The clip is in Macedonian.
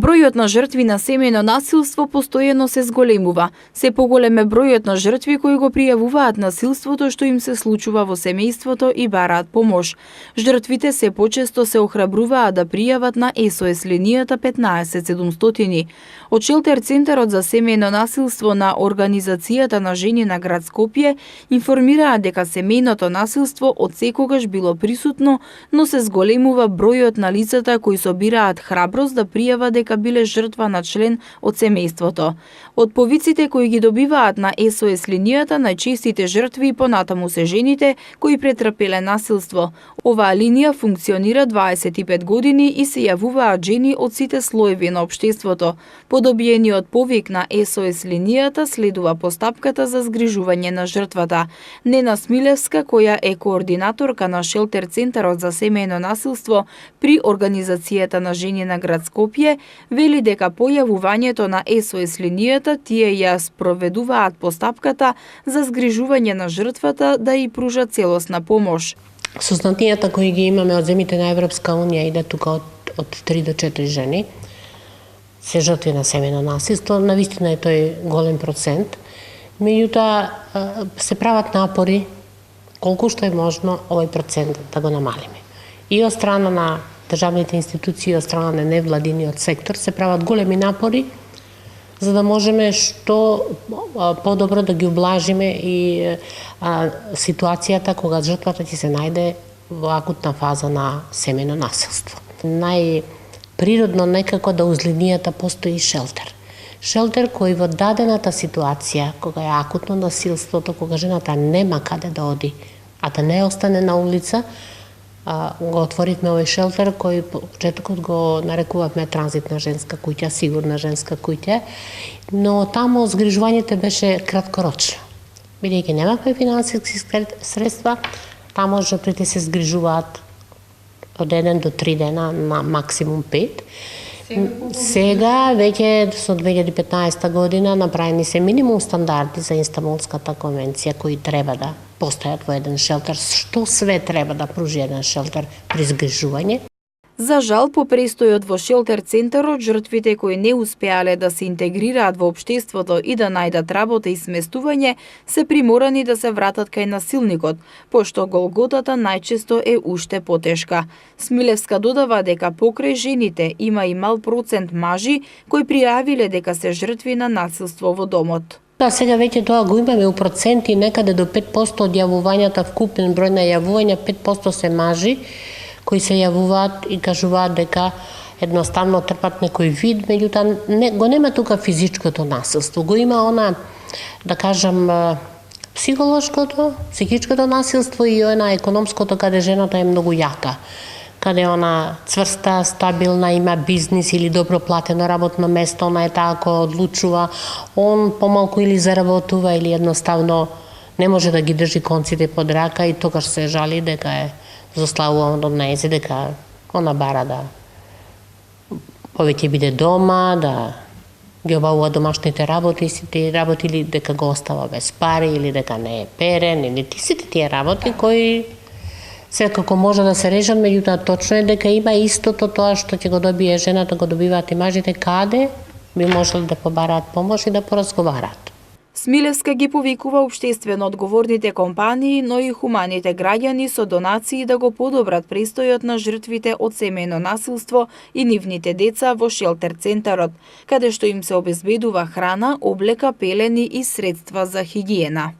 Бројот на жртви на семејно насилство постојано се зголемува. Се поголем е бројот на жртви кои го пријавуваат насилството што им се случува во семејството и бараат помош. Жртвите се почесто се охрабруваат да пријават на СОС линијата 15700. Од Шелтер Центарот за семејно насилство на Организацијата на жени на град Скопје информираат дека семејното насилство од секогаш било присутно, но се зголемува бројот на лицата кои собираат храброст да пријават дека биле жртва на член од семејството. Од повиците кои ги добиваат на СОС линијата, најчестите жртви понатаму се жените кои претрпеле насилство. Оваа линија функционира 25 години и се јавуваат жени од сите слоеви на општеството. По добиениот повик на СОС линијата следува постапката за згрижување на жртвата. Нена Смилевска, која е координаторка на Шелтер Центарот за семејно насилство при Организацијата на жени на град Скопје, вели дека појавувањето на СОС линијата тие ја спроведуваат постапката за згрижување на жртвата да и пружа целосна помош. Сознатијата кои ги имаме од земјите на Европска унија иде тука од 3 до 4 жени се жртви на семејно насилство. Навистина е тој голем процент. Меѓутоа се прават напори колку што е можно овој процент да го намалиме. И од страна на државните институции, од страна на невладиниот сектор се прават големи напори за да можеме што подобро да ги ублажиме и ситуацијата кога жртвата ќе се најде во акутна фаза на семејно насилство. Најприродно некако да уз линијата постои шелтер. Шелтер кој во дадената ситуација, кога е акутно насилството, кога жената нема каде да оди, а да не остане на улица, го отворивме овој шелтер кој почетокот го нарекувавме транзитна женска куќа, сигурна женска куќа, но таму згрижувањето беше краткорочно. Бидејќи немавме финансиски средства, таму жртвите се згрижуваат од 1 до 3 дена, на максимум 5. Сега, веќе со 2015 година, направени се минимум стандарди за Истанбулската конвенција кои треба да постојат во еден шелтер. Што све треба да пружи еден шелтер при згрижување? За жал, по престојот во Шелтер Центарот, жртвите кои не успеале да се интегрираат во општеството и да најдат работа и сместување, се приморани да се вратат кај насилникот, пошто голготата најчесто е уште потешка. Смилевска додава дека покрај жените има и мал процент мажи кои пријавиле дека се жртви на насилство во домот. Да, сега веќе тоа го имаме у проценти, некаде до 5% од јавувањата, вкупен број на јавувања, 5% се мажи, кои се јавуваат и кажуваат дека едноставно трпат некој вид, меѓутоа го нема тука физичкото насилство, го има она, да кажам, психолошкото, психичкото насилство и она економското, каде жената е многу јака, каде она цврста, стабилна, има бизнис или добро платено работно место, она е таа која одлучува, он помалку или заработува или едноставно не може да ги држи конците под рака и тогаш се жали дека е заславувам од нејзе, дека она бара да повеќе биде дома, да ги обавува домашните работи, сите работи или дека го остава без пари, или дека не е перен, или сите тие работи кои секако може да се решат, меѓутоа точно е дека има истото тоа што ќе го добие жената, го добиваат и мажите, каде би можеле да побараат помош и да поразговараат. Смилевска ги повикува општествено одговорните компании, но и хуманите граѓани со донации да го подобрат престојот на жртвите од семејно насилство и нивните деца во Шелтер Центарот, каде што им се обезбедува храна, облека, пелени и средства за хигиена.